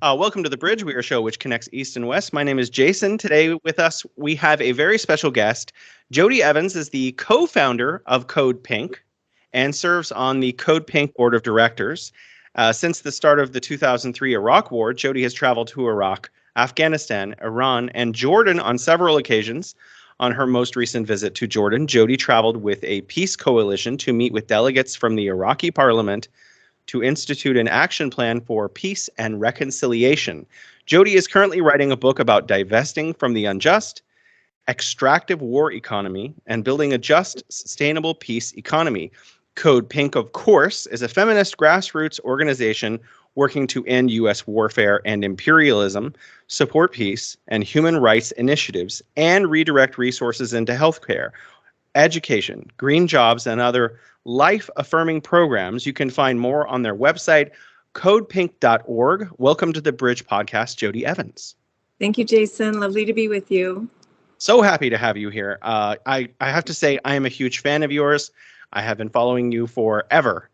Welcome to The Bridge. We are a show which connects East and West. My name is Jason. Today with us, we have a very special guest. Jody Evans is the co-founder of CODEPINK and serves on the CODEPINK board of directors. Since the start of the 2003 Iraq War, Jody has traveled to Iraq, Afghanistan, Iran, and Jordan on several occasions. On her most recent visit to Jordan, Jody traveled with a peace coalition to meet with delegates from the Iraqi parliament to institute an action plan for peace and reconciliation. Jody is currently writing a book about divesting from the unjust, extractive war economy, and building a just, sustainable peace economy. CODEPINK, of course, is a feminist grassroots organization working to end U.S. warfare and imperialism, support peace and human rights initiatives, and redirect resources into healthcare, education, green jobs, and other life-affirming programs. You can find more on their website, codepink.org. Welcome to the Bridge Podcast, Jody Evans. Thank you, Jason. Lovely to be with you. So happy to have you here. I have to say, I am a huge fan of yours. I have been following you forever.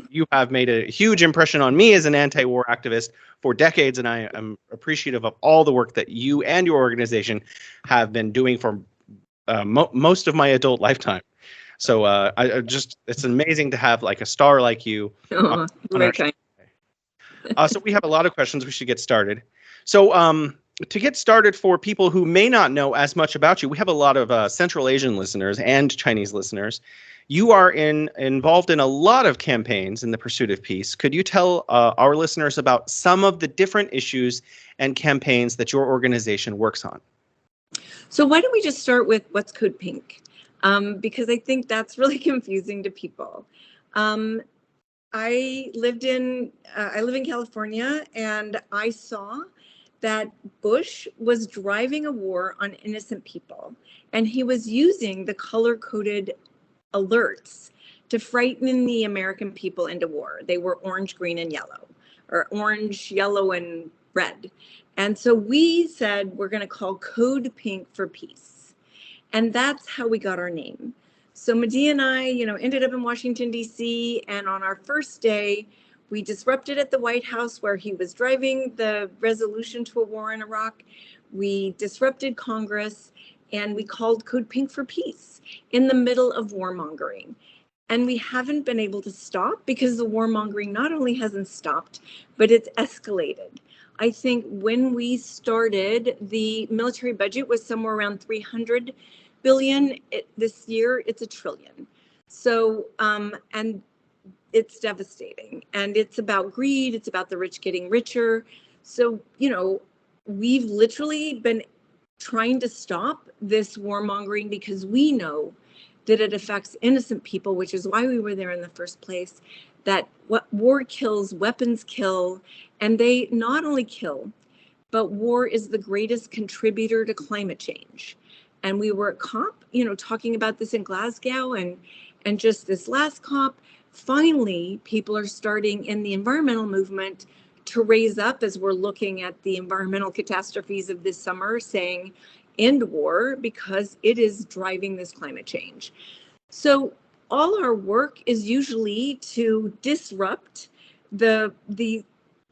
You have made a huge impression on me as an anti-war activist for decades, and I am appreciative of all the work that you and your organization have been doing for most of my adult lifetime. So it's amazing to have like a star like you. Oh, very kind. So we have a lot of questions. We should get started. So to get started, for people who may not know as much about you, we have a lot of Central Asian listeners and Chinese listeners. You are involved in a lot of campaigns in the pursuit of peace. Could you tell our listeners about some of the different issues and campaigns that your organization works on? So why don't we just start with what's CODEPINK? Because I think that's really confusing to people. I live in California, and I saw that Bush was driving a war on innocent people, and he was using the color-coded alerts to frighten the American people into war. They were orange, green, and yellow, or orange, yellow, and red. And so we said, we're going to call CODEPINK for peace. And that's how we got our name. So Medea and I, ended up in Washington, D.C. And on our first day, we disrupted at the White House where he was driving the resolution to a war in Iraq. We disrupted Congress, and we called CODEPINK for peace in the middle of warmongering. And we haven't been able to stop, because the warmongering not only hasn't stopped, but it's escalated. I think when we started, the military budget was somewhere around $300 billion. This year, it's $1 trillion. So, and it's devastating. And it's about greed. It's about the rich getting richer. So, we've literally been trying to stop this warmongering, because we know that it affects innocent people, which is why we were there in the first place. That what war kills, weapons kill, and they not only kill, but war is the greatest contributor to climate change. And we were at COP, talking about this in Glasgow, and just this last COP, finally, people are starting in the environmental movement to raise up, as we're looking at the environmental catastrophes of this summer, saying end war, because it is driving this climate change. So all our work is usually to disrupt the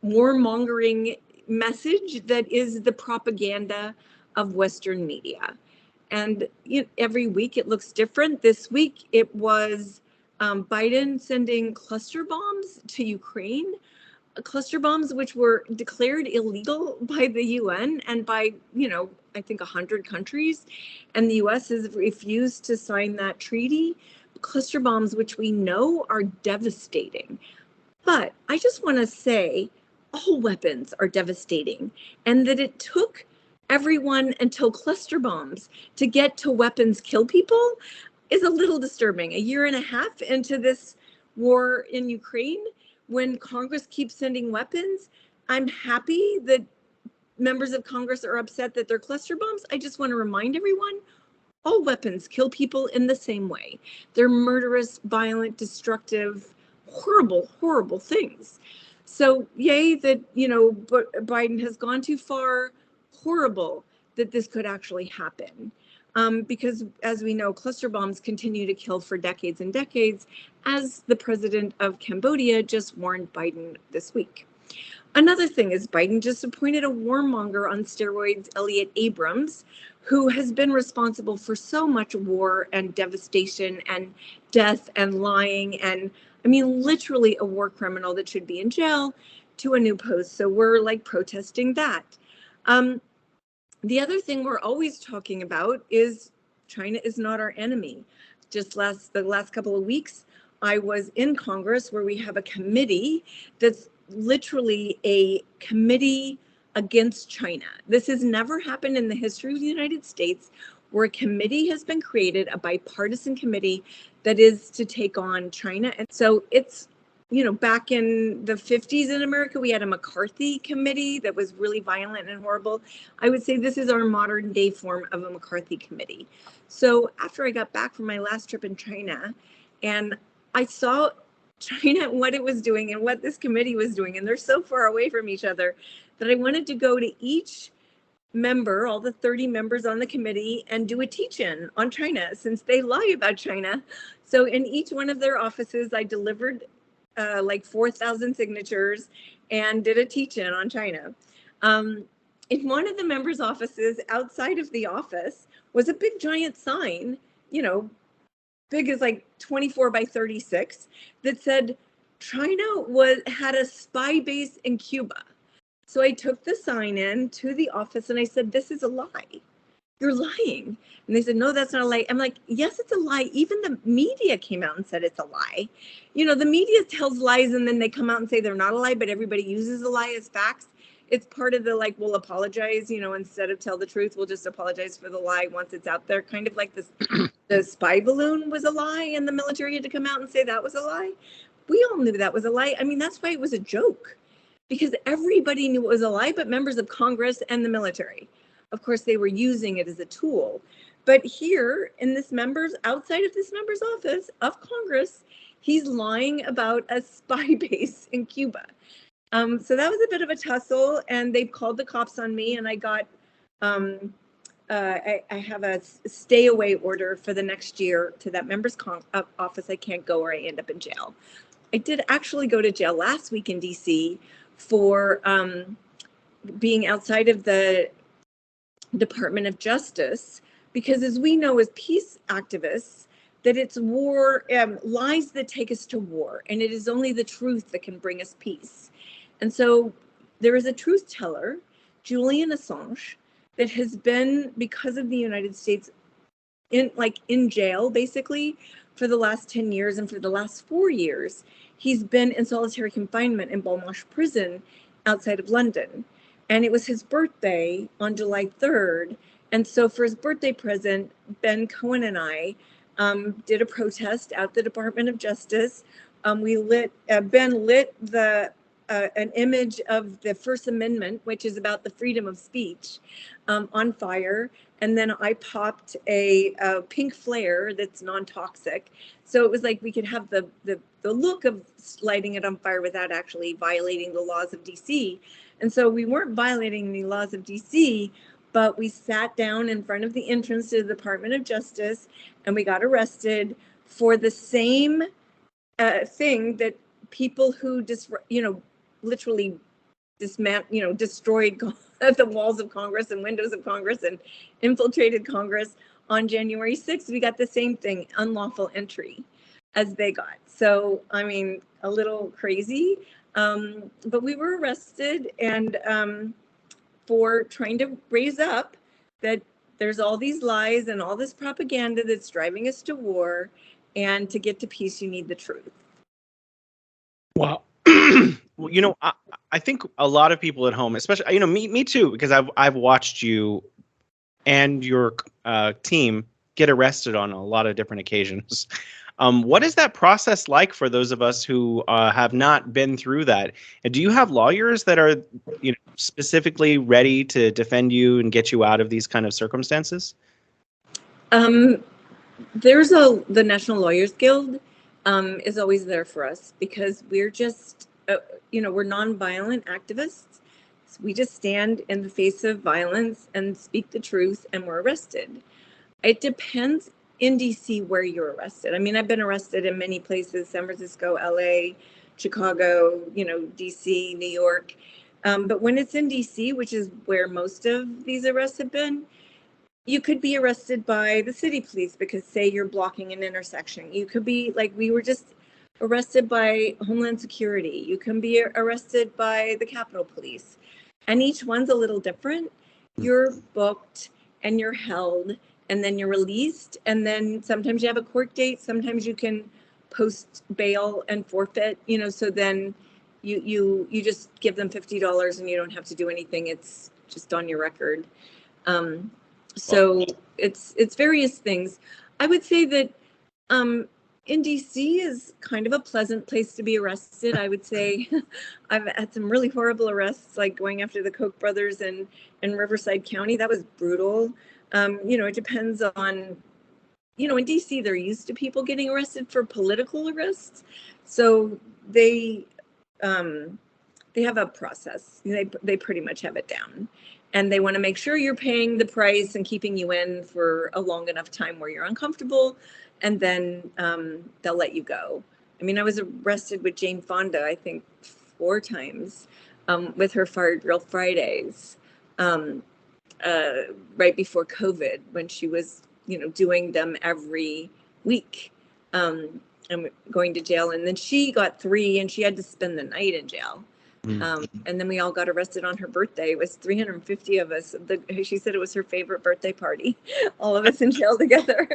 warmongering message that is the propaganda of Western media. And every week it looks different. This week it was Biden sending cluster bombs to Ukraine, cluster bombs which were declared illegal by the UN and by, I think 100 countries. And the US has refused to sign that treaty. Cluster bombs, which we know are devastating. But I just want to say all weapons are devastating, and that it took everyone until cluster bombs to get to weapons kill people is a little disturbing. A year and a half into this war in Ukraine, when Congress keeps sending weapons, I'm happy that members of Congress are upset that they're cluster bombs. I just want to remind everyone, all weapons kill people in the same way. They're murderous, violent, destructive, horrible, horrible things. So yay that, Biden has gone too far. Horrible that this could actually happen. Because as we know, cluster bombs continue to kill for decades and decades, as the president of Cambodia just warned Biden this week. Another thing is Biden just appointed a warmonger on steroids, Elliot Abrams, who has been responsible for so much war and devastation and death and lying. And I mean, literally a war criminal that should be in jail, to a new post. So we're like protesting that. The other thing we're always talking about is China is not our enemy. Just the last couple of weeks, I was in Congress where we have a committee that's literally a committee against China. This has never happened in the history of the United States, where a committee has been created, a bipartisan committee that is to take on China. And so it's, you know, back in the 50s in America, we had a McCarthy committee that was really violent and horrible. I would say this is our modern day form of a McCarthy committee. So after I got back from my last trip in China, and I saw China, what it was doing and what this committee was doing, and they're so far away from each other that I wanted to go to each member, all the 30 members on the committee, and do a teach-in on China, since they lie about China. So in each one of their offices, I delivered like 4,000 signatures and did a teach-in on China. In one of the members' offices, outside of the office, was a big giant sign, you know, big as like 24 by 36, that said China had a spy base in Cuba. So I took the sign in to the office and I said, "This is a lie. You're lying." And they said, "No, that's not a lie." I'm like, "Yes, it's a lie." Even the media came out and said it's a lie. You know, the media tells lies and then they come out and say they're not a lie, but everybody uses a lie as facts. It's part of the, like, we'll apologize, you know, instead of tell the truth, we'll just apologize for the lie once it's out there. Kind of like this, the spy balloon was a lie and the military had to come out and say that was a lie. We all knew that was a lie. I mean, that's why it was a joke, because everybody knew it was a lie, but members of Congress and the military. Of course, they were using it as a tool. But here in this outside of this member's office of Congress, he's lying about a spy base in Cuba. So that was a bit of a tussle, and they called the cops on me, and I got, I have a stay away order for the next year to that member's office. I can't go or I end up in jail. I did actually go to jail last week in DC for being outside of the Department of Justice, because as we know as peace activists, that it's war, lies that take us to war, and it is only the truth that can bring us peace. And so there is a truth teller, Julian Assange, that has been, because of the United States, in jail basically for the last 10 years, and for the last 4 years, he's been in solitary confinement in Belmarsh prison outside of London. And it was his birthday on July 3rd. And so for his birthday present, Ben Cohen and I did a protest at the Department of Justice. Ben lit an image of the First Amendment, which is about the freedom of speech, on fire. And then I popped a pink flare that's non-toxic. So it was like we could have the look of lighting it on fire without actually violating the laws of DC. And so we weren't violating the laws of DC, but we sat down in front of the entrance to the Department of Justice, and we got arrested for the same thing that people who just, literally destroyed the walls of Congress and windows of Congress and infiltrated Congress on January 6th. We got the same thing, unlawful entry, as they got. So, I mean, a little crazy, but we were arrested, and for trying to raise up that there's all these lies and all this propaganda that's driving us to war, and to get to peace, you need the truth. Well, well, I think a lot of people at home, especially, me too, because I've watched you and your team get arrested on a lot of different occasions. What is that process like for those of us who have not been through that? And do you have lawyers that are, specifically ready to defend you and get you out of these kind of circumstances? There's the National Lawyers Guild is always there for us, because we're just, we're nonviolent activists. So we just stand in the face of violence and speak the truth, and we're arrested. It depends in DC where you're arrested. I mean, I've been arrested in many places, San Francisco, LA, Chicago, DC, New York. But when it's in DC, which is where most of these arrests have been, you could be arrested by the city police because, say, you're blocking an intersection. You could be, like, we were just arrested by Homeland Security. You can be arrested by the Capitol Police. And each one's a little different. You're booked and you're held and then you're released. And then sometimes you have a court date. Sometimes you can post bail and forfeit, so then you just give them $50 and you don't have to do anything. It's just on your record. So it's various things. I would say that in DC is kind of a pleasant place to be arrested. I would say I've had some really horrible arrests, like going after the Koch brothers in Riverside County. That was brutal. It depends on, in DC, they're used to people getting arrested for political arrests. So they have a process. They pretty much have it down. And they want to make sure you're paying the price and keeping you in for a long enough time where you're uncomfortable, and then they'll let you go. I mean, I was arrested with Jane Fonda, I think 4 times, with her Fire Drill Fridays, right before COVID, when she was, doing them every week, and going to jail. And then she got 3 and she had to spend the night in jail. And then we all got arrested on her birthday. It was 350 of us. She said it was her favorite birthday party, all of us in jail together.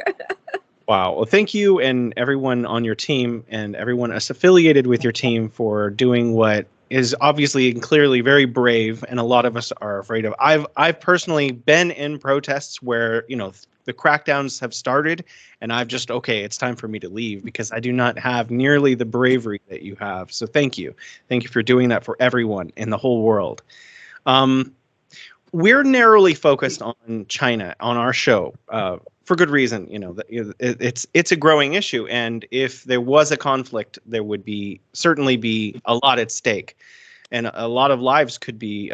Wow. Well, thank you and everyone on your team and everyone affiliated with your team for doing what is obviously and clearly very brave, and a lot of us are afraid of. I've personally been in protests where, the crackdowns have started, and I've just, okay, it's time for me to leave because I do not have nearly the bravery that you have. So thank you. Thank you for doing that for everyone in the whole world. We're narrowly focused on China on our show, for good reason. It's a growing issue, and if there was a conflict, there would certainly be a lot at stake, and a lot of lives could be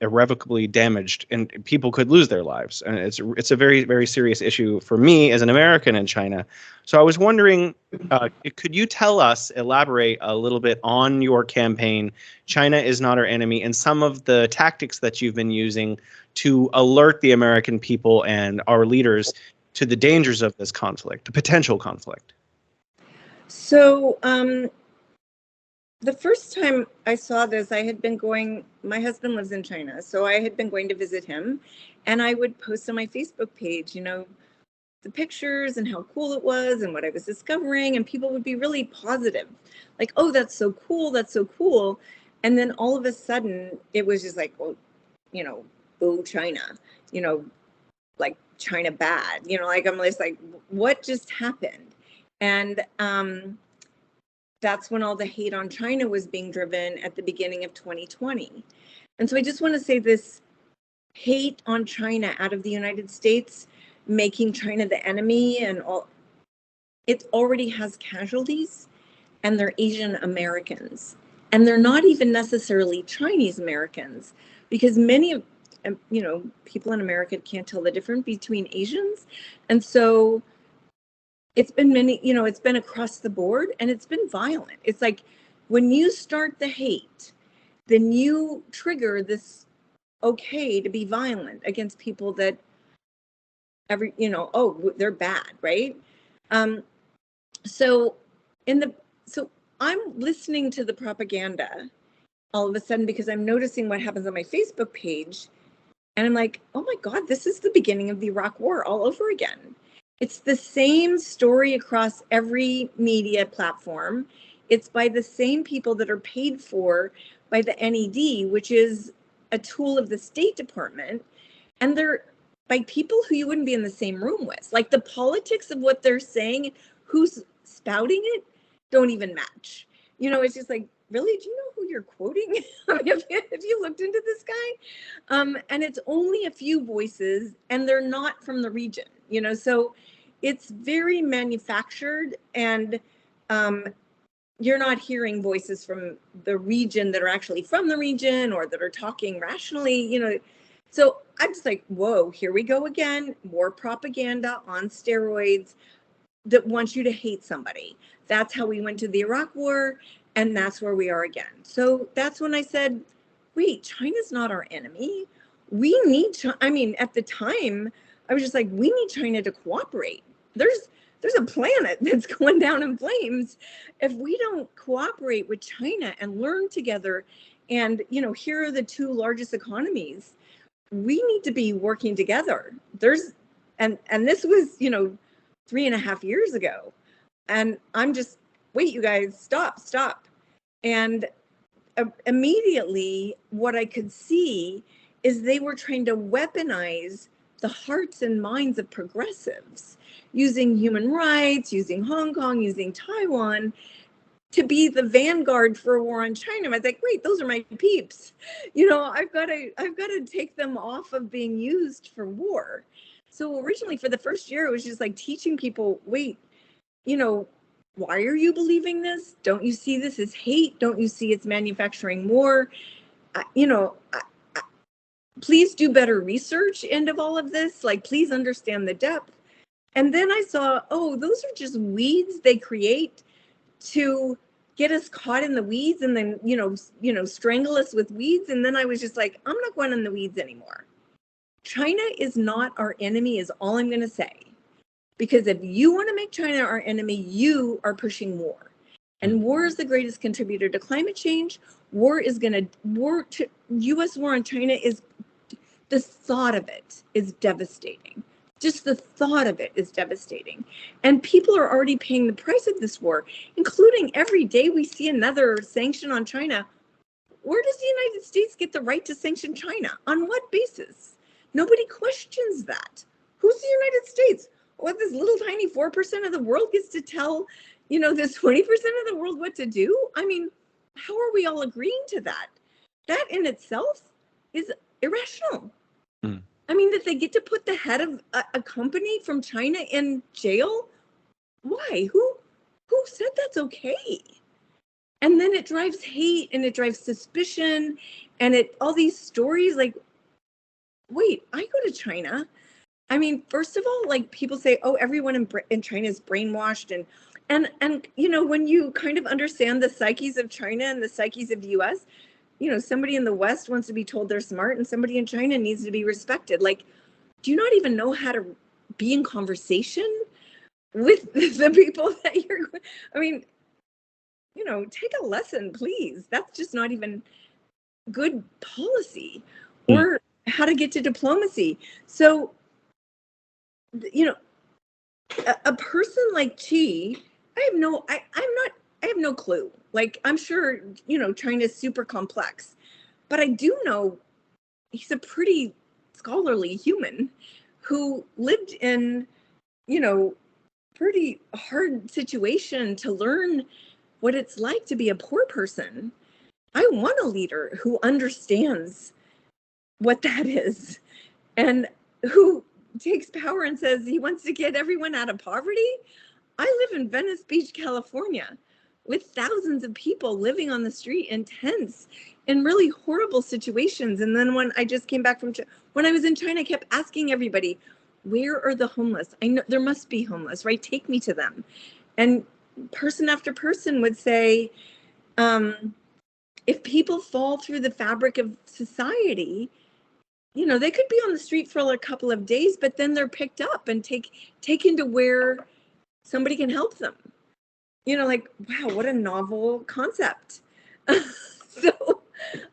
irrevocably damaged, and people could lose their lives. And it's a very, very serious issue for me as an American in China. So I was wondering, could you elaborate a little bit on your campaign, China is Not Our Enemy, and some of the tactics that you've been using to alert the American people and our leaders to the dangers of this conflict, the potential conflict? So, the first time I saw this, my husband lives in China, so I had been going to visit him, and I would post on my Facebook page, the pictures and how cool it was and what I was discovering, and people would be really positive, like, oh, that's so cool, that's so cool. And then all of a sudden it was just like, well, boo China, like China bad, like I'm just like, what just happened? And that's when all the hate on China was being driven at the beginning of 2020. And so I just want to say, this hate on China out of the United States, making China the enemy and all, it already has casualties, and they're Asian Americans. And they're not even necessarily Chinese Americans, because many of, people in America can't tell the difference between Asians. And so it's been it's been across the board, and it's been violent. It's like, when you start the hate, then you trigger this okay to be violent against people that they're bad, right? So I'm listening to the propaganda all of a sudden, because I'm noticing what happens on my Facebook page, and I'm like, oh my God, this is the beginning of the Iraq War all over again. It's the same story across every media platform. It's by the same people that are paid for by the NED, which is a tool of the State Department. And they're by people who you wouldn't be in the same room with. Like, the politics of what they're saying, who's spouting it, don't even match. It's just like, really? Do you know who you're quoting? I mean, have you looked into this guy? And it's only a few voices, and they're not from the region, so it's very manufactured, and you're not hearing voices from the region that are actually from the region or that are talking rationally. So I'm just like, whoa, here we go again. More propaganda on steroids that wants you to hate somebody. That's how we went to the Iraq War, and that's where we are again. So that's when I said, wait, China's not our enemy. We need I mean, at the time, I was just like, we need China to cooperate. There's a planet that's going down in flames. If we don't cooperate with China and learn together, and here are the two largest economies, we need to be working together. And this was 3.5 years ago, and I'm just, wait, you guys, stop. And immediately what I could see is they were trying to weaponize the hearts and minds of progressives, using human rights, using Hong Kong, using Taiwan to be the vanguard for a war on China. I was like, wait, those are my peeps. I've got to take them off of being used for war. So originally for the first year, it was just like teaching people, wait, why are you believing this? Don't you see this as hate? Don't you see it's manufacturing war? Please do better research into all of this. Like, please understand the depth. And then I saw, oh, those are just weeds they create to get us caught in the weeds, and then strangle us with weeds. And then I was just like, I'm not going in the weeds anymore. China is not our enemy, is all I'm going to say. Because if you want to make China our enemy, you are pushing war. And war is the greatest contributor to climate change. US war on China is, the thought of it is devastating. Just the thought of it is devastating. And people are already paying the price of this war, including every day we see another sanction on China. Where does the United States get the right to sanction China? On what basis? Nobody questions that. Who's the United States? What, this little tiny 4% of the world gets to tell, this 20% of the world what to do? I mean, how are we all agreeing to that? That in itself is irrational. I mean, that they get to put the head of a company from China in jail? Why? Who said that's okay? And then it drives hate and it drives suspicion, and all these stories like, wait, I go to China. I mean, first of all, like, people say, oh, everyone in China is brainwashed, and when you kind of understand the psyches of China and the psyches of the US, somebody in the West wants to be told they're smart, and somebody in China needs to be respected. Like, do you not even know how to be in conversation with the people that you're, I mean, take a lesson, please. That's just not even good policy, or how to get to diplomacy. So, a person like Chi, I have no clue. Like, I'm sure, China's super complex, but I do know he's a pretty scholarly human who lived in, pretty hard situation to learn what it's like to be a poor person. I want a leader who understands what that is, and who takes power and says he wants to get everyone out of poverty. I live in Venice Beach, California, with thousands of people living on the street in tents in really horrible situations. And then when I just came back when I was in China, I kept asking everybody, where are the homeless? I know there must be homeless, right? Take me to them. And person after person would say, if people fall through the fabric of society, they could be on the street for a couple of days, but then they're picked up and taken to where somebody can help them. Like, wow, what a novel concept. So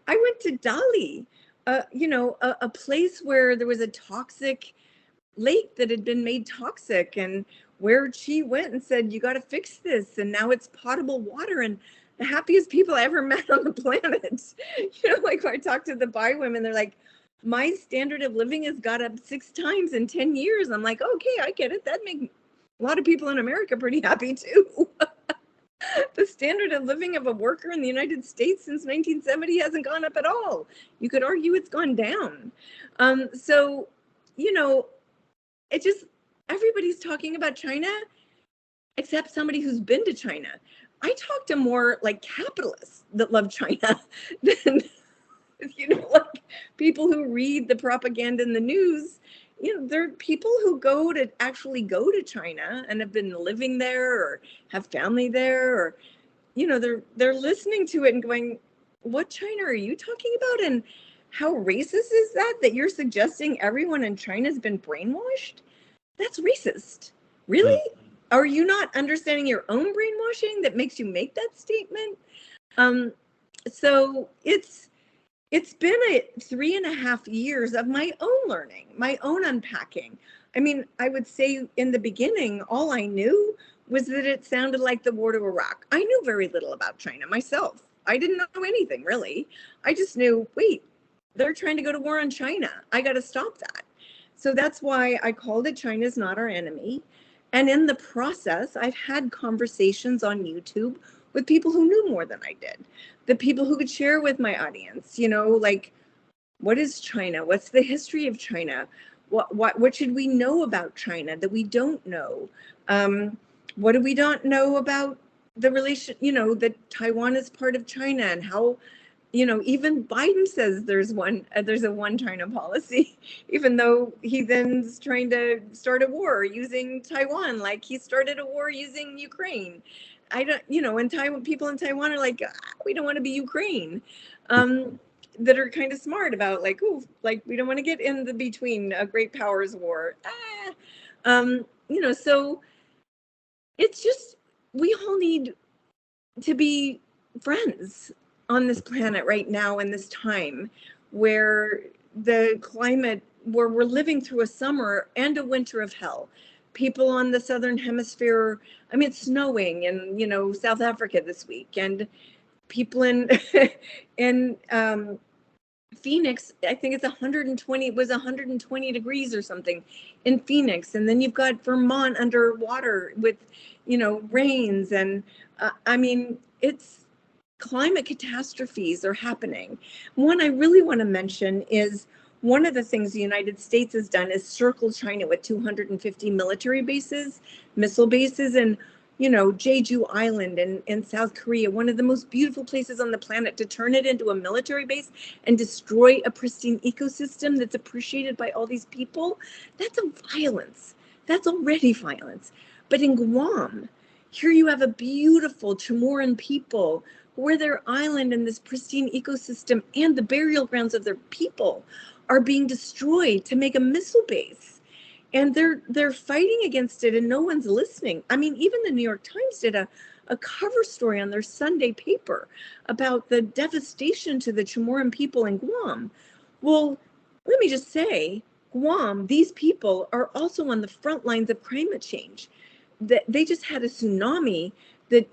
I went to Dali, a place where there was a toxic lake that had been made toxic, and where she went and said, you got to fix this. And now it's potable water, and the happiest people I ever met on the planet. Like, when I talked to the Bai women, they're like, my standard of living has got up 6 times in 10 years. I'm like, okay, I get it. That makes a lot of people in America pretty happy too. The standard of living of a worker in the United States since 1970 hasn't gone up at all. You could argue it's gone down. So, it just, everybody's talking about China except somebody who's been to China. I talk to more like capitalists that love China than like people who read the propaganda in the news, they're people who actually go to China and have been living there or have family there, or, they're listening to it and going, what China are you talking about? And how racist is that you're suggesting everyone in China's been brainwashed? That's racist. Really? Are you not understanding your own brainwashing that makes you make that statement? So it's been 3.5 years of my own learning, my own unpacking. I mean, I would say in the beginning, all I knew was that it sounded like the war to Iraq. I knew very little about China myself. I didn't know anything really. I just knew, wait, they're trying to go to war on China. I got to stop that. So that's why I called it China's Not Our Enemy. And in the process, I've had conversations on YouTube with people who knew more than I did, the people who could share with my audience, like, what is China? What's the history of China? What should we know about China that we don't know? What do we not know about the relation, that Taiwan is part of China, and how, even Biden says there's a one China policy, even though he then's trying to start a war using Taiwan, like he started a war using Ukraine. I don't, and Taiwan, people in Taiwan are like, we don't want to be Ukraine. That are kind of smart about like, we don't want to get in the between a great powers war. So it's just, we all need to be friends on this planet right now in this time where the climate, where we're living through a summer and a winter of hell. People on the southern hemisphere, I mean, it's snowing in, South Africa this week, and people in in Phoenix, I think it's 120, it was 120 degrees or something in Phoenix. And then you've got Vermont underwater with, rains. And I mean, it's climate catastrophes are happening. One I really want to mention is one of the things the United States has done is circle China with 250 military bases, missile bases, and Jeju Island in South Korea, one of the most beautiful places on the planet, to turn it into a military base and destroy a pristine ecosystem that's appreciated by all these people. That's a violence. That's already violence. But in Guam, here you have a beautiful Chamorro people where their island and this pristine ecosystem and the burial grounds of their people are being destroyed to make a missile base. And they're fighting against it and no one's listening. I mean, even the New York Times did a cover story on their Sunday paper about the devastation to the Chamorro people in Guam. Well, let me just say, Guam, these people are also on the front lines of climate change. They just had a tsunami that,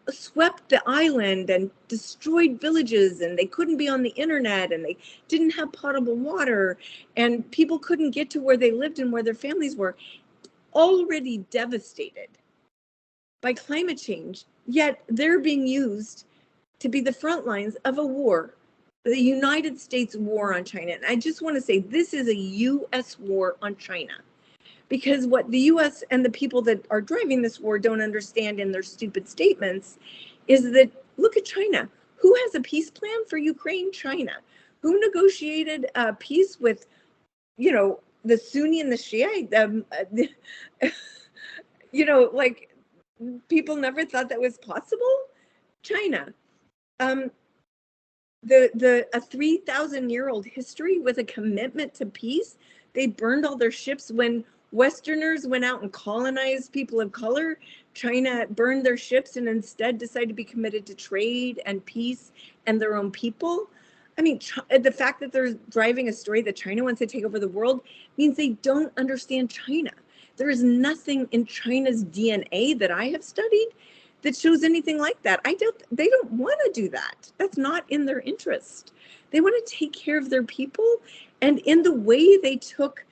swept the island and destroyed villages, and they couldn't be on the internet, and they didn't have potable water, and people couldn't get to where they lived and where their families were, already devastated by climate change. Yet they're being used to be the front lines of a war, the United States war on China. And I just want to say, this is a U.S. war on China. Because what the U.S. and the people that are driving this war don't understand in their stupid statements is that, look at China. Who has a peace plan for Ukraine? China. Who negotiated a peace with, the Sunni and the Shiite? Like, people never thought that was possible? China. A 3,000-year-old history with a commitment to peace. They burned all their ships when Westerners went out and colonized people of color. China burned their ships and instead decided to be committed to trade and peace and their own people. I mean, the fact that they're driving a story that China wants to take over the world means they don't understand China. There is nothing in China's DNA that I have studied that shows anything like that. They don't want to do that. That's not in their interest. They want to take care of their people. And in the way they took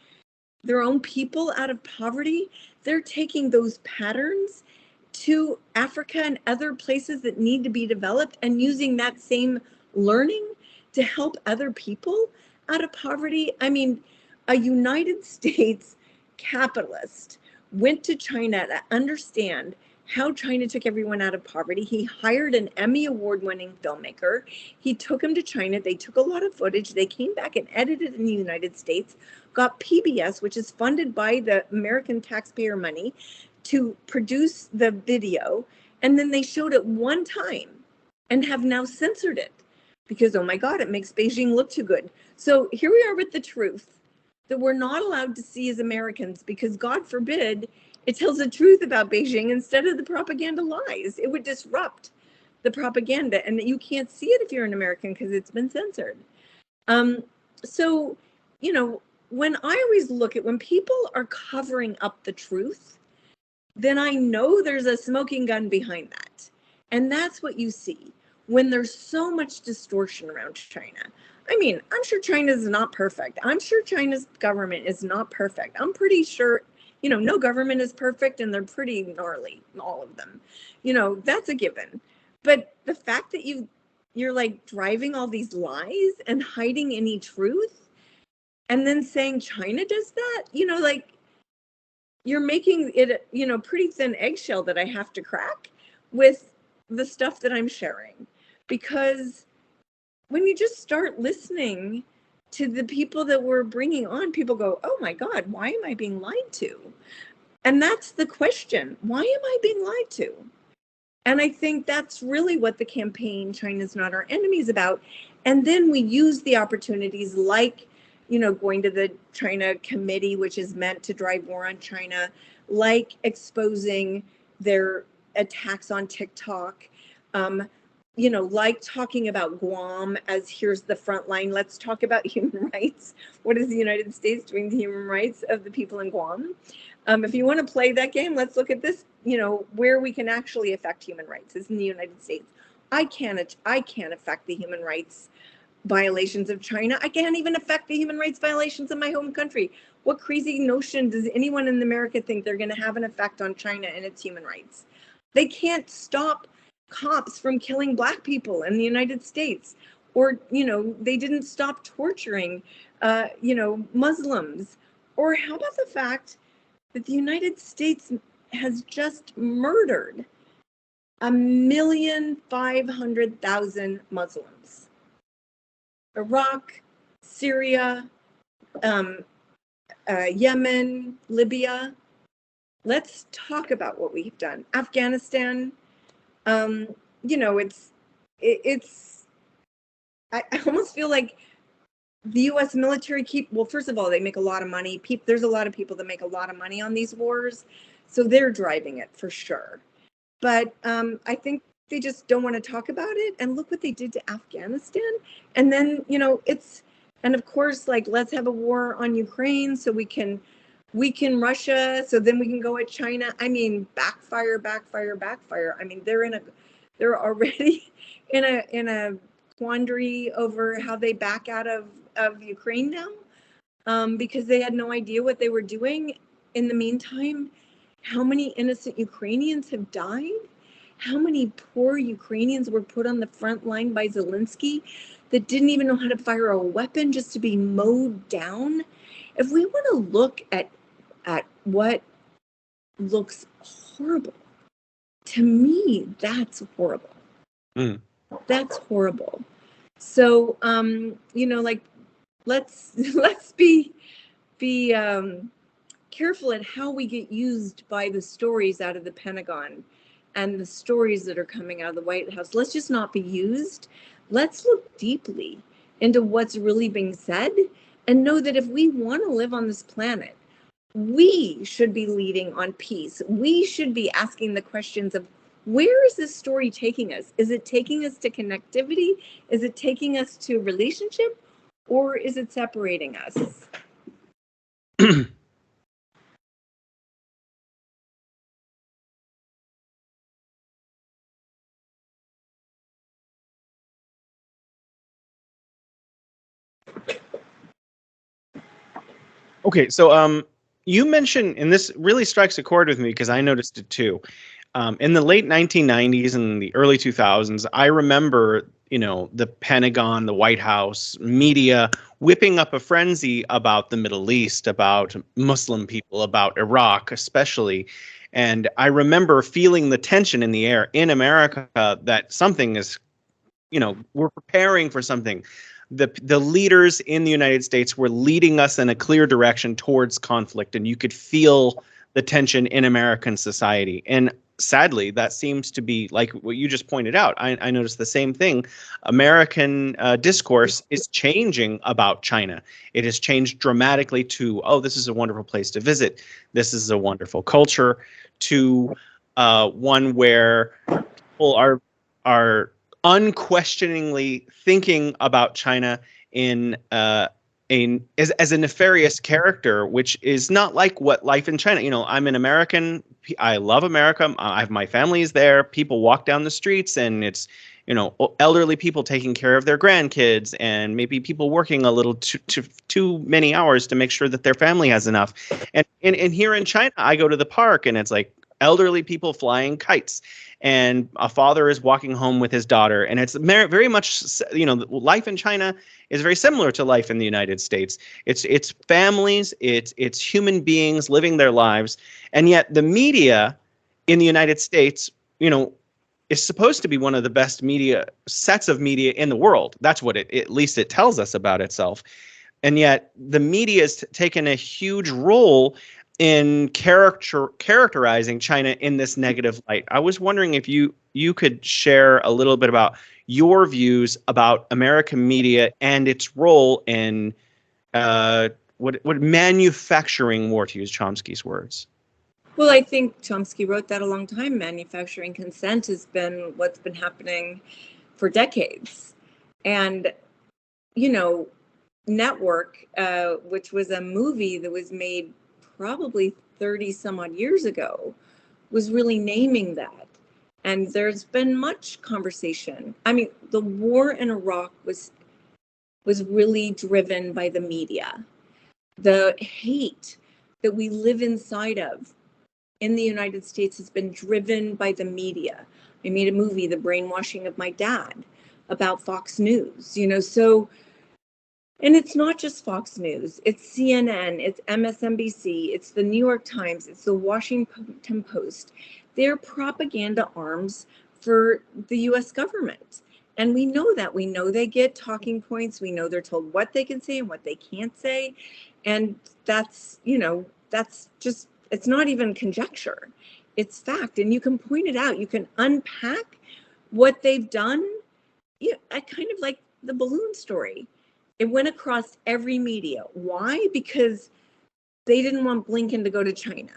their own people out of poverty, they're taking those patterns to Africa and other places that need to be developed and using that same learning to help other people out of poverty. I mean, a United States capitalist went to China to understand how China took everyone out of poverty. He hired an Emmy award-winning filmmaker. He took him to China. They took a lot of footage. They came back and edited in the United States, got PBS, which is funded by the American taxpayer money, to produce the video. And then they showed it one time and have now censored it because, oh my God, it makes Beijing look too good. So here we are with the truth that we're not allowed to see as Americans because, God forbid, it tells the truth about Beijing instead of the propaganda lies. It would disrupt the propaganda, and you can't see it if you're an American because it's been censored. So, you know, when I always look at when people are covering up the truth, then I know there's a smoking gun behind that. And that's what you see when there's so much distortion around China. I mean, I'm sure China's not perfect. I'm sure China's government is not perfect. I'm pretty sure, you know, no government is perfect and they're pretty gnarly, all of them. You know, that's a given. But the fact that you're like driving all these lies and hiding any truth and then saying China does that, you know, like you're making it, you know, pretty thin eggshell that I have to crack with the stuff that I'm sharing. Because when you just start listening to the people that we're bringing on, people go, oh my God, why am I being lied to? And that's the question. Why am I being lied to? And I think that's really what the campaign, China's Not Our Enemy, is about. And then we use the opportunities like, you know, going to the China committee, which is meant to drive war on China, like exposing their attacks on TikTok, you know, like talking about Guam as here's the front line. Let's talk about human rights. What is the United States doing to human rights of the people in Guam? If you want to play that game, let's look at this, you know, where we can actually affect human rights is in the United States. I can't affect the human rights violations of China. I can't even affect the human rights violations of my home country. What crazy notion does anyone in America think they're going to have an effect on China and its human rights? They can't stop cops from killing Black people in the United States, or, you know, they didn't stop torturing, you know, Muslims. Or how about the fact that the United States has just murdered 1,500,000 Muslims? Iraq, Syria, Yemen, Libya. Let's talk about what we've done. Afghanistan. You know, I almost feel like the U.S. military well, first of all, they make a lot of money. There's a lot of people that make a lot of money on these wars, so they're driving it for sure. But I think they just don't want to talk about it. And look what they did to Afghanistan. And then, you know, and of course, like, let's have a war on Ukraine so we can Russia, so then we can go at China. I mean, backfire. I mean, they're already in a quandary over how they back out of Ukraine now, because they had no idea what they were doing. In the meantime, how many innocent Ukrainians have died? How many poor Ukrainians were put on the front line by Zelensky that didn't even know how to fire a weapon just to be mowed down? If we want to look at what looks horrible, to me, that's horrible. That's horrible. So, you know, like, let's be careful at how we get used by the stories out of the Pentagon and the stories that are coming out of the White House. Let's just not be used. Let's look deeply into what's really being said and know that if we want to live on this planet, we should be leading on peace. We should be asking the questions of, where is this story taking us? Is it taking us to connectivity? Is it taking us to relationship? Or is it separating us? Okay, so you mentioned, and this really strikes a chord with me because I noticed it too. In the late 1990s and the early 2000s, I remember, you know, the Pentagon, the White House, media whipping up a frenzy about the Middle East, about Muslim people, about Iraq especially. And I remember feeling the tension in the air in America that something is, we're preparing for something. The leaders in the United States were leading us in a clear direction towards conflict, and you could feel the tension in American society. And sadly, that seems to be like what you just pointed out. I noticed the same thing. American discourse is changing about China. It has changed dramatically to, oh, this is a wonderful place to visit. This is a wonderful culture, to one where people are unquestioningly thinking about China in as a nefarious character, which is not like what life in China. I'm an American. I love America. I have my family's there. People walk down the streets, and it's elderly people taking care of their grandkids, and maybe people working a little too many hours to make sure that their family has enough. And here in China, I go to the park, and it's like elderly people flying kites, and a father is walking home with his daughter, and it's very much, life in China is very similar to life in the United States. It's families, it's human beings living their lives, and yet the media in the United States, is supposed to be one of the best sets of media in the world. That's what at least it tells us about itself. And yet the media has taken a huge role in characterizing China in this negative light. I was wondering if you could share a little bit about your views about American media and its role in what manufacturing war, to use Chomsky's words. Well, I think Chomsky wrote that a long time. Manufacturing consent has been what's been happening for decades. And, Network, which was a movie that was made probably 30 some odd years ago, was really naming that. And there's been much conversation. I mean, the war in Iraq was really driven by the media. The hate that we live inside of in the United States has been driven by the media. I made a movie, The Brainwashing of My Dad, about Fox News, so, and it's not just Fox News, it's CNN, it's MSNBC, it's the New York Times, it's the Washington Post. They're propaganda arms for the US government. And we know that. We know they get talking points. We know they're told what they can say and what they can't say. And that's, that's just, it's not even conjecture. It's fact. And you can point it out. You can unpack what they've done. I kind of like the balloon story. It went across every media. Why? Because they didn't want Blinken to go to China.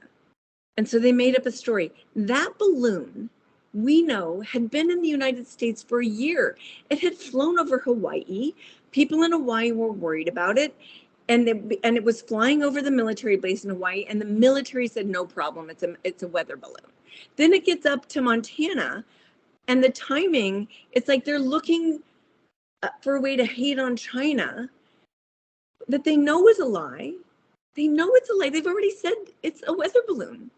And so they made up a story. That balloon, we know, had been in the United States for a year. It had flown over Hawaii. People in Hawaii were worried about it. And it was flying over the military base in Hawaii, and the military said, no problem, it's a weather balloon. Then it gets up to Montana, and the timing, it's like they're looking for a way to hate on China that they know is a lie. They know it's a lie. They've already said it's a weather balloon.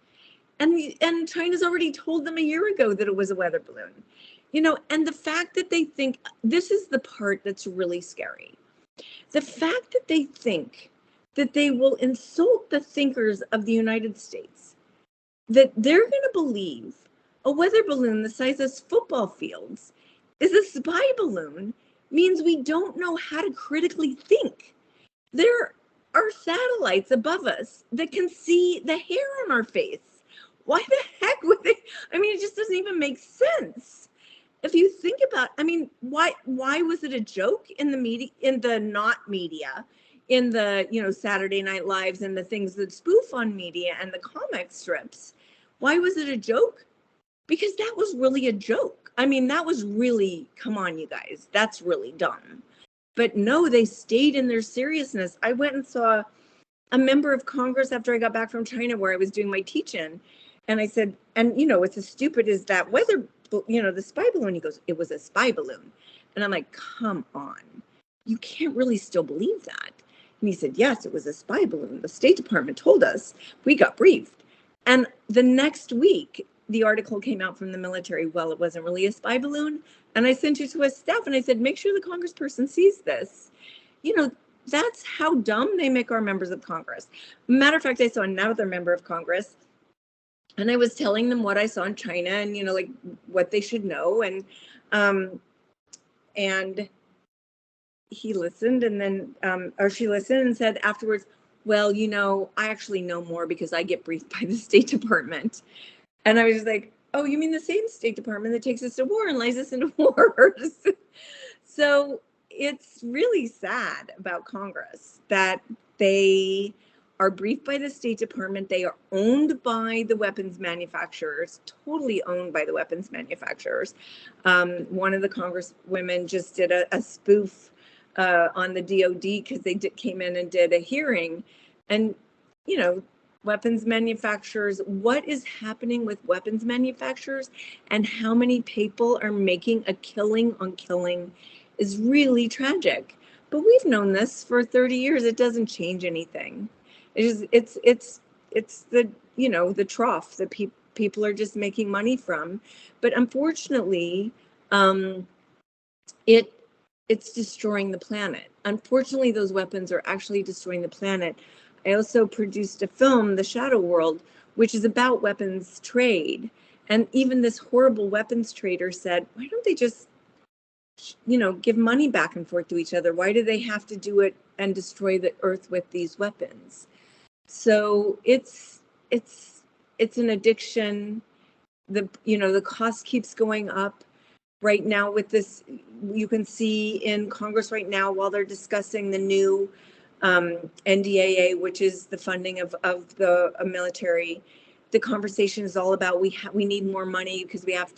And China's already told them a year ago that it was a weather balloon. And the fact that they think, this is the part that's really scary. The fact that they think that they will insult the thinkers of the United States, that they're going to believe a weather balloon the size of football fields is a spy balloon, means we don't know how to critically think. There are satellites above us that can see the hair on our face. Why the heck would they? I mean, it just doesn't even make sense. If you think about, why was it a joke in the media, in the not media, in the, Saturday Night Lives and the things that spoof on media and the comic strips? Why was it a joke? Because that was really a joke. That was really, come on, you guys, that's really dumb. But no, they stayed in their seriousness. I went and saw a member of Congress after I got back from China, where I was doing my teach-in. And I said, and it's as stupid as that weather, the spy balloon. He goes, it was a spy balloon. And I'm like, come on, you can't really still believe that. And he said, yes, it was a spy balloon. The State Department told us, we got briefed. And the next week, the article came out from the military, well, it wasn't really a spy balloon. And I sent it to his staff and I said, make sure the congressperson sees this. That's how dumb they make our members of Congress. Matter of fact, I saw another member of Congress And I was telling them what I saw in China and, like what they should know. And he listened, and then, or she listened and said afterwards, well, I actually know more because I get briefed by the State Department. And I was just like, oh, you mean the same State Department that takes us to war and lies us into wars? So it's really sad about Congress that they are briefed by the State Department. They are owned by the weapons manufacturers, totally owned by the weapons manufacturers. One of the Congresswomen just did a spoof on the DOD because they came in and did a hearing. And, weapons manufacturers, what is happening with weapons manufacturers and how many people are making a killing on killing is really tragic. But we've known this for 30 years. It doesn't change anything. It's the, the trough that people are just making money from. But unfortunately, it's destroying the planet. Unfortunately, those weapons are actually destroying the planet. I also produced a film, The Shadow World, which is about weapons trade. And even this horrible weapons trader said, why don't they just, give money back and forth to each other? Why do they have to do it and destroy the earth with these weapons? So it's an addiction. The cost keeps going up. Right now with this, you can see in Congress right now, while they're discussing the new NDAA, which is the funding of the military, the conversation is all about we need more money because we have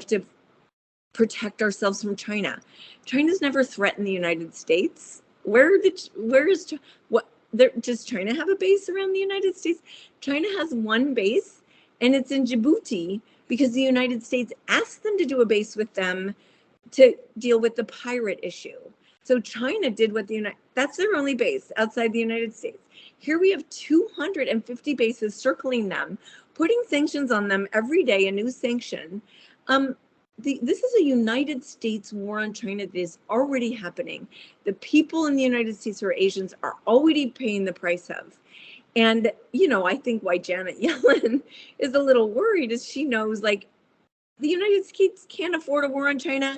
to protect ourselves from China. China's never threatened the United States. Does China have a base around the United States? China has one base, and it's in Djibouti because the United States asked them to do a base with them to deal with the pirate issue. So China did what that's their only base outside the United States. Here we have 250 bases circling them, putting sanctions on them every day, a new sanction. This is a United States war on China that is already happening. The people in the United States who are Asians are already paying the price of. And, I think why Janet Yellen is a little worried is she knows, like, the United States can't afford a war on China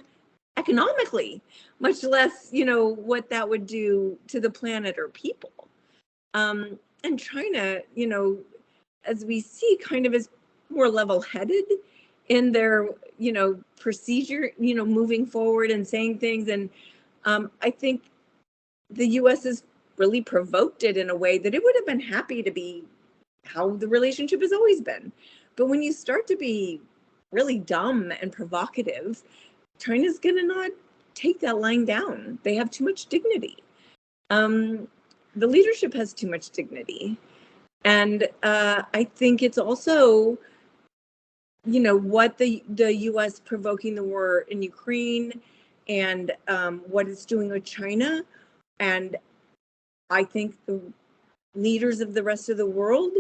economically, much less, what that would do to the planet or people. And China, as we see, kind of is more level-headed in their, procedure, moving forward and saying things. And I think the U.S. has really provoked it in a way that it would have been happy to be how the relationship has always been. But when you start to be really dumb and provocative, China's going to not take that line down. They have too much dignity. The leadership has too much dignity. And I think it's also, what the U.S. provoking the war in Ukraine and what it's doing with China. And I think the leaders of the rest of the world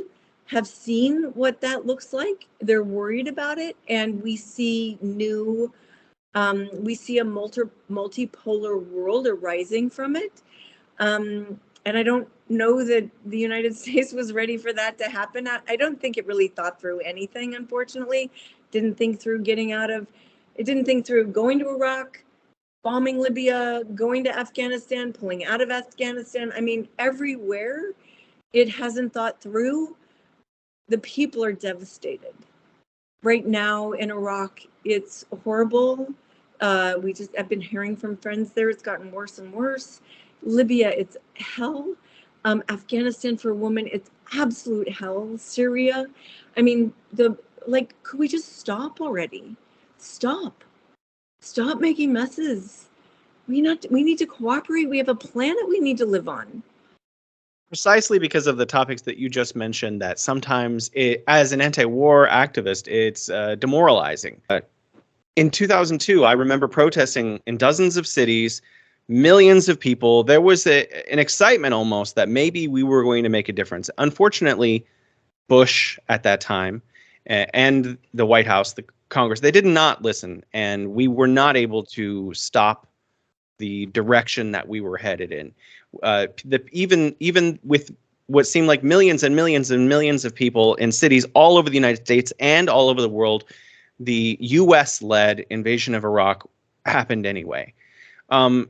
have seen what that looks like. They're worried about it. And we see a multipolar world arising from it. And I don't know that the United States was ready for that to happen. I don't think it really thought through anything, unfortunately. Didn't think through didn't think through going to Iraq, bombing Libya, going to Afghanistan, pulling out of Afghanistan. I mean, everywhere it hasn't thought through. The people are devastated. Right now in Iraq, it's horrible. I've been hearing from friends there, it's gotten worse and worse. Libya, it's hell. Afghanistan for a woman, it's absolute hell. Syria, I mean, could we just stop already? Stop making messes. We need to cooperate. We have a planet we need to live on. Precisely because of the topics that you just mentioned, that sometimes as an anti-war activist, it's demoralizing. In 2002, I remember protesting in dozens of cities, millions of people. There was an excitement almost that maybe we were going to make a difference. Unfortunately, Bush at that time and the White House, the Congress, they did not listen, and we were not able to stop the direction that we were headed in. Even with what seemed like millions and millions and millions of people in cities all over the United States and all over the world, the US-led invasion of Iraq happened anyway.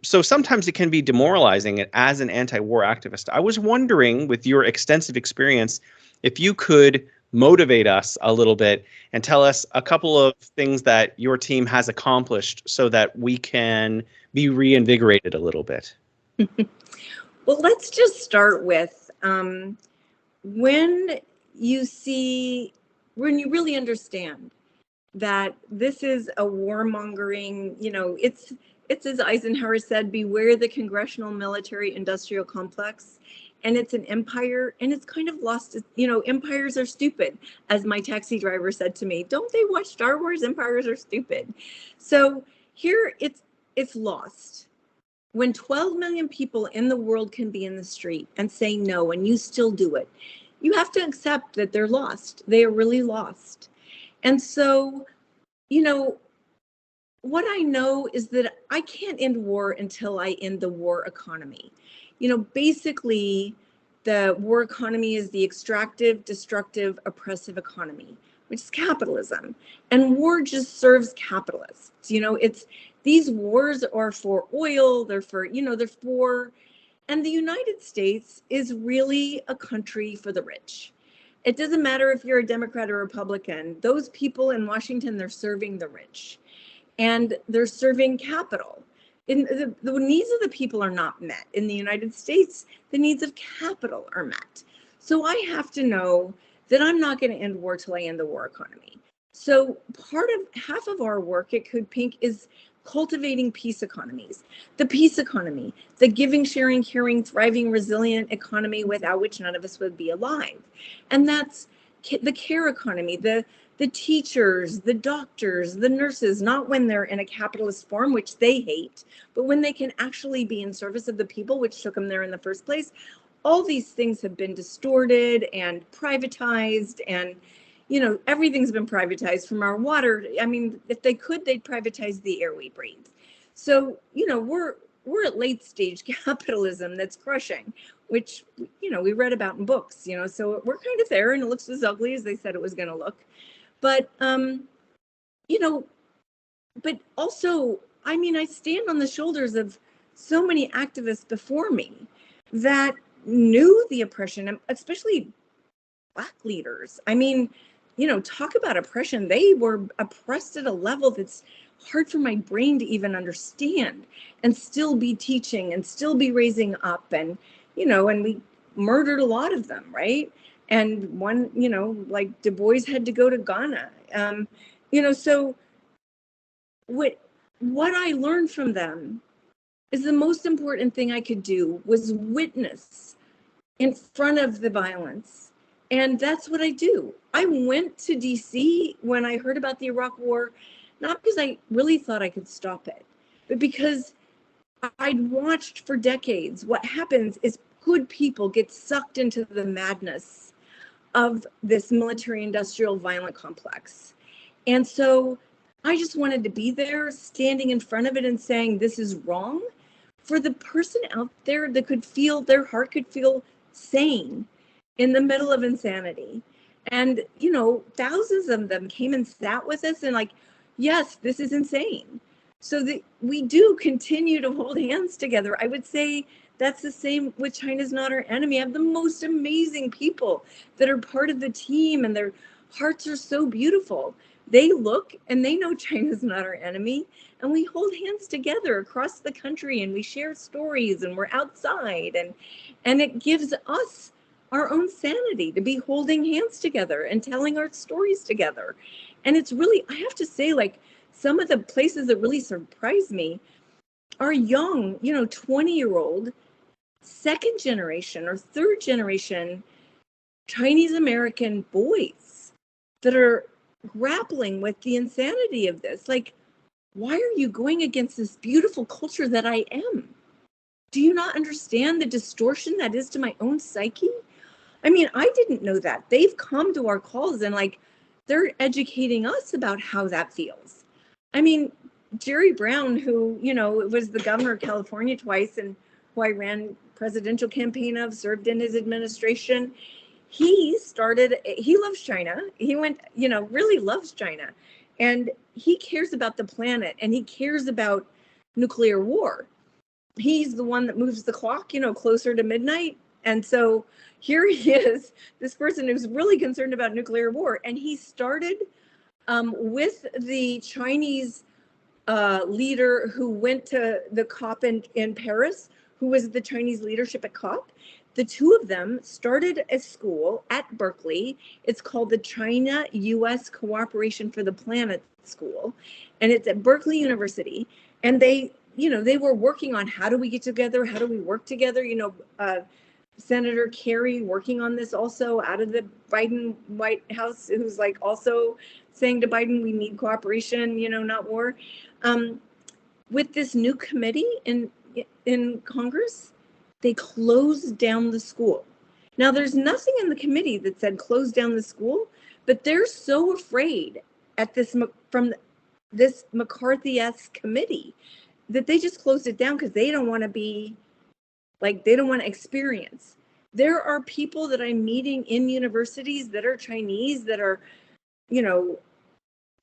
So sometimes it can be demoralizing as an anti-war activist. I was wondering, with your extensive experience, if you could motivate us a little bit and tell us a couple of things that your team has accomplished so that we can be reinvigorated a little bit. Well, let's just start with when you really understand that this is a warmongering, it's as Eisenhower said, beware the congressional military industrial complex. And it's an empire, and it's kind of lost, empires are stupid, as my taxi driver said to me. Don't they watch Star Wars? Empires are stupid. So here it's lost. When 12 million people in the world can be in the street and say no, and you still do it, you have to accept that they're lost. They are really lost. And so, what I know is that I can't end war until I end the war economy. Basically, the war economy is the extractive, destructive, oppressive economy, which is capitalism. And war just serves capitalists. These wars are for oil, they're for, and the United States is really a country for the rich. It doesn't matter if you're a Democrat or Republican. Those people in Washington, they're serving the rich, and they're serving capital. The needs of the people are not met. In the United States, the needs of capital are met. So I have to know that I'm not going to end war till I end the war economy. So half of our work at CODEPINK is cultivating peace economies. The peace economy, the giving, sharing, caring, thriving, resilient economy without which none of us would be alive. And that's the care economy, the teachers, the doctors, the nurses, not when they're in a capitalist form, which they hate, but when they can actually be in service of the people which took them there in the first place. All these things have been distorted and privatized, and everything's been privatized, from our water. I mean, if they could, they'd privatize the air we breathe. So, we're at late stage capitalism that's crushing, which, we read about in books, so we're kind of there, and it looks as ugly as they said it was going to look. But, but also, I stand on the shoulders of so many activists before me that knew the oppression, especially Black leaders. Talk about oppression. They were oppressed at a level that's hard for my brain to even understand, and still be teaching and still be raising up. And, and we murdered a lot of them, right? And one, like Du Bois had to go to Ghana. So what I learned from them is the most important thing I could do was witness in front of the violence. And that's what I do. I went to DC when I heard about the Iraq War, not because I really thought I could stop it, but because I'd watched for decades. What happens is good people get sucked into the madness of this military industrial violent complex. And so I just wanted to be there, standing in front of it and saying, this is wrong, for the person out there that could feel, their heart could feel sane in the middle of insanity. And, thousands of them came and sat with us and yes, this is insane. So that we do continue to hold hands together. I would say that's the same with China's Not Our Enemy. I have the most amazing people that are part of the team, and their hearts are so beautiful. They look and they know China's not our enemy, and we hold hands together across the country, and we share stories, and we're outside, and it gives us our own sanity to be holding hands together and telling our stories together. And it's really, I have to say, some of the places that really surprise me are young, 20-year-old, second generation or third generation Chinese American boys that are grappling with the insanity of this. Why are you going against this beautiful culture that I am? Do you not understand the distortion that is to my own psyche? I didn't know that. They've come to our calls and they're educating us about how that feels. Jerry Brown, who, was the governor of California twice and who I ran presidential campaign of, served in his administration. He loves China. He really loves China. And he cares about the planet, and he cares about nuclear war. He's the one that moves the clock, closer to midnight. And so here he is, this person who's really concerned about nuclear war. And he started with the Chinese leader who went to the COP in Paris, who was the Chinese leadership at COP. The two of them started a school at Berkeley. It's called the China-US Cooperation for the Planet School, and it's at Berkeley University. And they were working on, how do we get together? How do we work together? Senator Kerry working on this also out of the Biden White House, who's like also saying to Biden, we need cooperation, not war. With this new committee in Congress, they closed down the school. Now, there's nothing in the committee that said close down the school, but they're so afraid from this McCarthy-esque committee that they just closed it down because they don't want to experience. There are people that I'm meeting in universities that are Chinese, that are,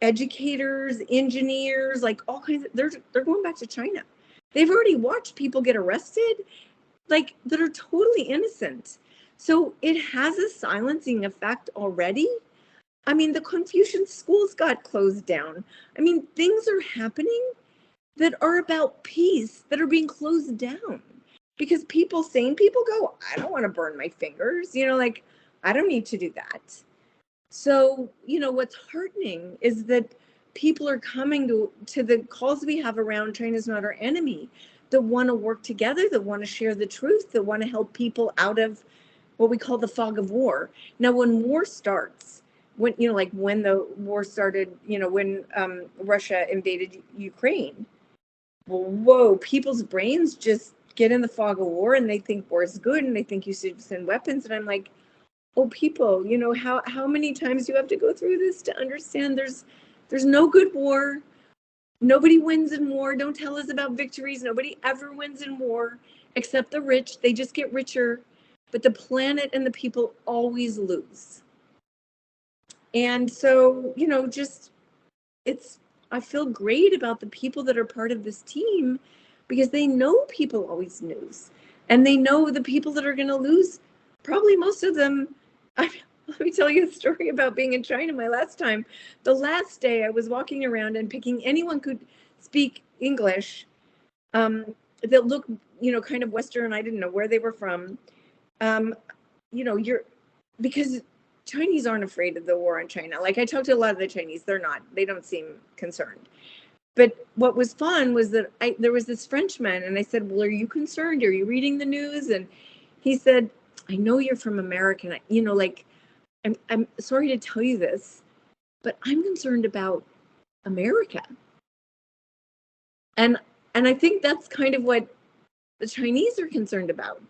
educators, engineers, like all kinds of, they're going back to China. They've already watched people get arrested, that are totally innocent. So it has a silencing effect already. I mean, the Confucian schools got closed down. I mean, things are happening that are about peace that are being closed down because sane people go, I don't want to burn my fingers, I don't need to do that. So, what's heartening is that people are coming to the calls we have around China's not our enemy, that want to work together, that want to share the truth, that want to help people out of what we call the fog of war. Now, when war starts, when the war started, when Russia invaded Ukraine, well, whoa, people's brains just get in the fog of war and they think war is good and they think you should send weapons. And I'm like, oh, people, how many times do you have to go through this to understand there's no good war. Nobody wins in war. Don't tell us about victories. Nobody ever wins in war except the rich. They just get richer. But the planet and the people always lose. And so, I feel great about the people that are part of this team because they know people always lose. And they know the people that are going to lose, probably most of them. Let me tell you a story about being in China my last time. The last day I was walking around and picking anyone could speak English that looked, kind of Western. I didn't know where they were from. Because Chinese aren't afraid of the war in China. Like I talked to a lot of the Chinese, they don't seem concerned. But what was fun was that there was this Frenchman and I said, well, are you concerned? Are you reading the news? And he said, I know you're from America. I'm sorry to tell you this, but I'm concerned about America. And I think that's kind of what the Chinese are concerned about.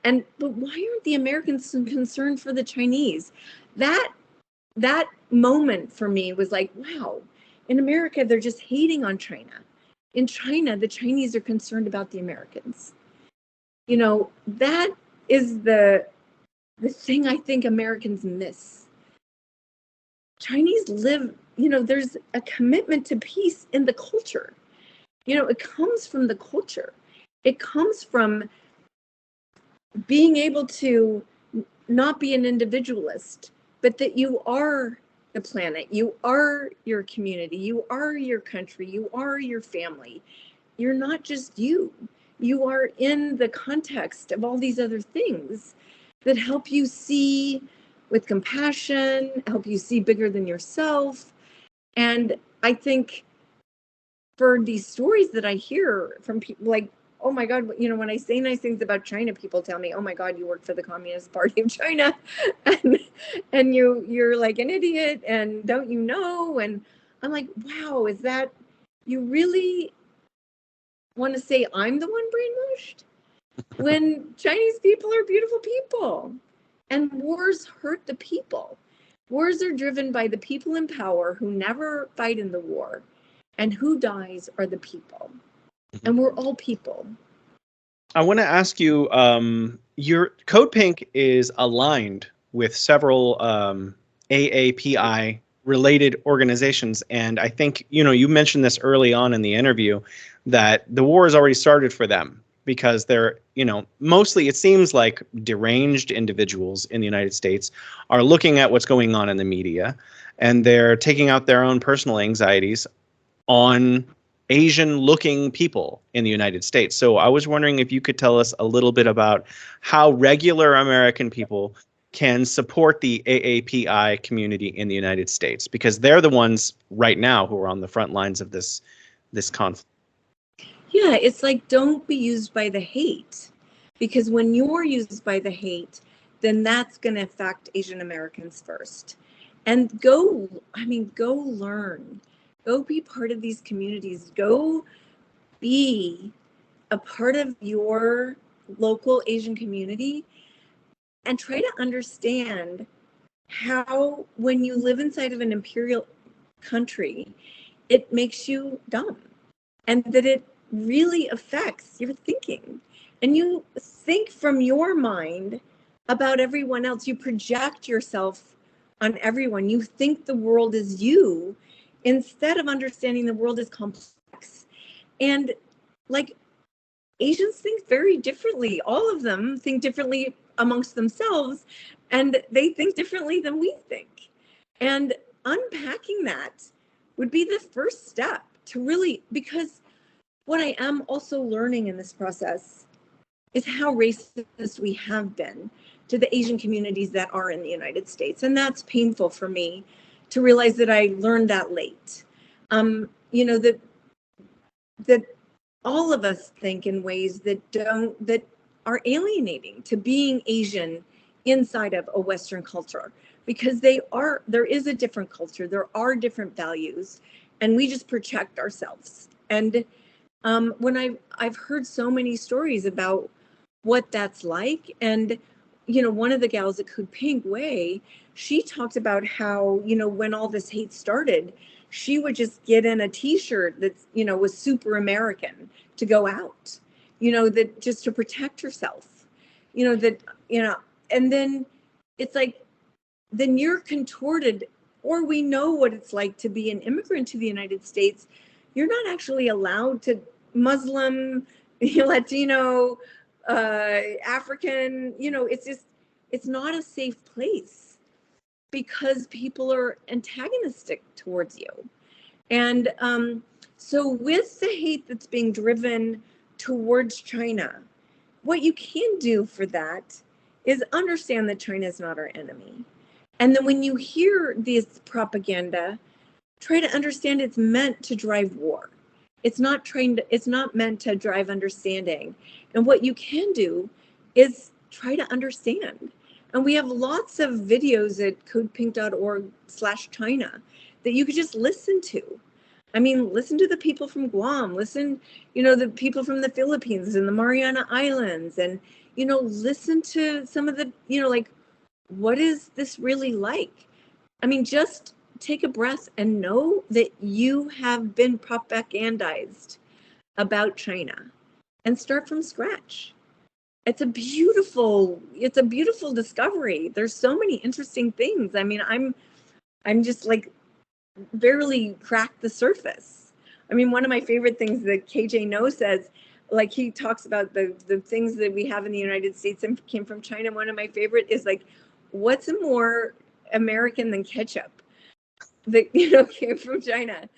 But why aren't the Americans concerned for the Chinese? That moment for me was like, wow, in America, they're just hating on China. In China, the Chinese are concerned about the Americans. That is the thing I think Americans miss. Chinese live, there's a commitment to peace in the culture. It comes from the culture. It comes from being able to not be an individualist, but that you are the planet, you are your community, you are your country, you are your family. You're not just you. You are in the context of all these other things that help you see with compassion, help you see bigger than yourself. And I think for these stories that I hear from people, like, oh my God, when I say nice things about China, people tell me, oh my God, you work for the Communist Party of China and you're like an idiot and don't you know? And I'm like, wow, is that, you really want to say I'm the one brainwashed? When Chinese people are beautiful people and wars hurt the people. Wars are driven by the people in power who never fight in the war, and who dies are the people. And we're all people. I want to ask you, your CodePink is aligned with several AAPI related organizations, and I think you mentioned this early on in the interview that the war has already started for them because they're mostly it seems like deranged individuals in the United States are looking at what's going on in the media, and they're taking out their own personal anxieties on Asian looking people in the United States. So I was wondering if you could tell us a little bit about how regular American people can support the AAPI community in the United States, because they're the ones right now who are on the front lines of this conflict. Yeah, it's like, don't be used by the hate, because when you're used by the hate, then that's going to affect Asian Americans first. And go learn, go be part of these communities, go be a part of your local Asian community, and try to understand how, when you live inside of an imperial country, it makes you dumb, and that it really affects your thinking. And you think from your mind about everyone else. You project yourself on everyone. You think the world is you instead of understanding the world is complex. And like, Asians think very differently. All of them think differently amongst themselves, and they think differently than we think. And unpacking that would be the first step to really, because what I am also learning in this process is how racist we have been to the Asian communities that are in the United States. And that's painful for me to realize that I learned that late. That all of us think in ways that are alienating to being Asian inside of a Western culture, because there is a different culture, there are different values, and we just project ourselves. And when I've heard so many stories about what that's like, and one of the gals at CODEPINK, Way, she talked about how when all this hate started, she would just get in a t-shirt that was super American to go out, that just to protect herself, that and then it's like, then you're contorted. Or we know what it's like to be an immigrant to the United States. You're not actually allowed to Muslim, Latino, African, it's not a safe place because people are antagonistic towards you. And so with the hate that's being driven towards China, what you can do for that is understand that China is not our enemy. And then when you hear this propaganda, try to understand it's meant to drive war. It's not meant to drive understanding. And what you can do is try to understand. And we have lots of videos at codepink.org/China that you could just listen to. I mean, listen to the people from Guam, listen, the people from the Philippines and the Mariana Islands, and, listen to some of the, like, what is this really like? I mean, just take a breath and know that you have been propagandized about China, and start from scratch. It's a beautiful discovery. There's so many interesting things. I mean, I'm just like barely cracked the surface. I mean, one of my favorite things that KJ No says, like, he talks about the things that we have in the United States and came from China. One of my favorite is like, what's more American than ketchup that came from China?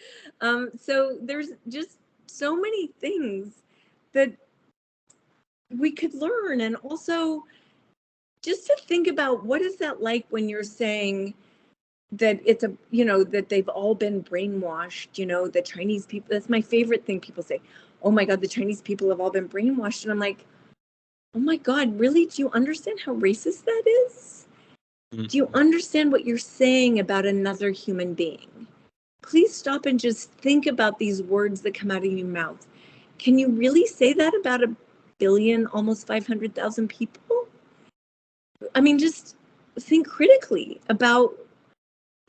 So there's just so many things that we could learn. And also just to think about, what is that like when you're saying that it's that they've all been brainwashed, the Chinese people. That's my favorite thing. People say, oh my God, the Chinese people have all been brainwashed. And I'm like, oh my God, really? Do you understand how racist that is? Mm-hmm. Do you understand what you're saying about another human being? Please stop and just think about these words that come out of your mouth. Can you really say that about 1 billion, almost 500,000 people? I mean, just think critically about,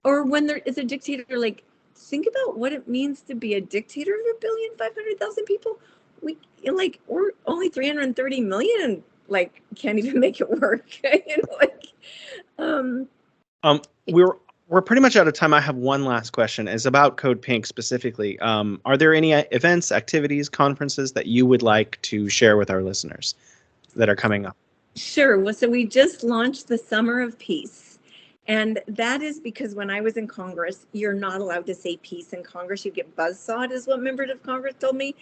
or when there is a dictator, like, think about what it means to be a dictator of 1,500,000 people. we're only 330 million and like can't even make it work. Um, We're pretty much out of time. I have one last question. It's about Code Pink specifically. Are there any events, activities, conferences that you would like to share with our listeners that are coming up? Sure. Well, so we just launched the Summer of Peace. And that is because when I was in Congress, you're not allowed to say peace in Congress. You get buzzsawed, is what members of Congress told me.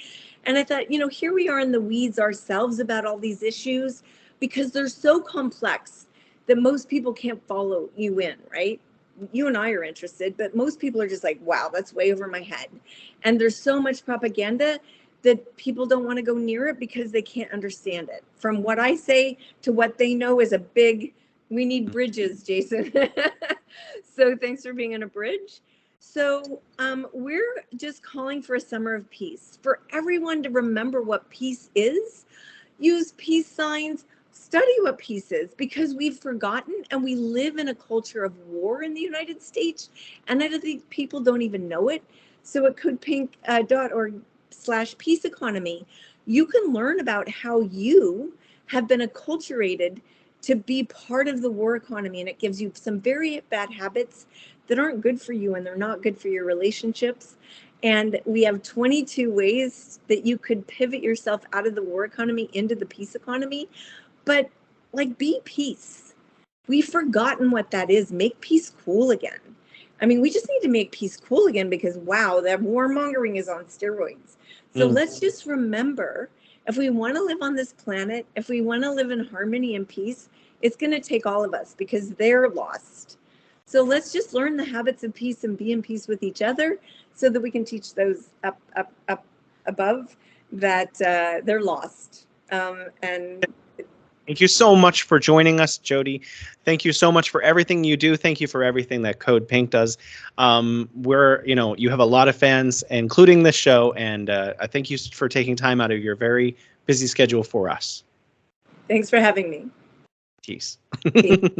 And I thought, here we are in the weeds ourselves about all these issues because they're so complex that most people can't follow you in, right? You and I are interested, but most people are just like, wow, that's way over my head. And there's so much propaganda that people don't want to go near it because they can't understand it. From what I say to what they know is we need bridges, Jason. So thanks for being on a bridge. So we're just calling for a summer of peace, for everyone to remember what peace is, use peace signs, study what peace is, because we've forgotten and we live in a culture of war in the United States. And I don't think people don't even know it. So at codepink.org/peace economy, you can learn about how you have been acculturated to be part of the war economy. And it gives you some very bad habits that aren't good for you and they're not good for your relationships. And we have 22 ways that you could pivot yourself out of the war economy into the peace economy. But be peace. We've forgotten what that is. Make peace cool again. I mean, we just need to make peace cool again because, wow, that warmongering is on steroids. So let's just remember, if we want to live on this planet, if we want to live in harmony and peace, it's going to take all of us because they're lost. So let's just learn the habits of peace and be in peace with each other so that we can teach those up above that they're lost. And Thank you so much for joining us, Jody. Thank you so much for everything you do. Thank you for everything that Code Pink does. You have a lot of fans, including this show, and I thank you for taking time out of your very busy schedule for us. Thanks for having me. Peace. Peace.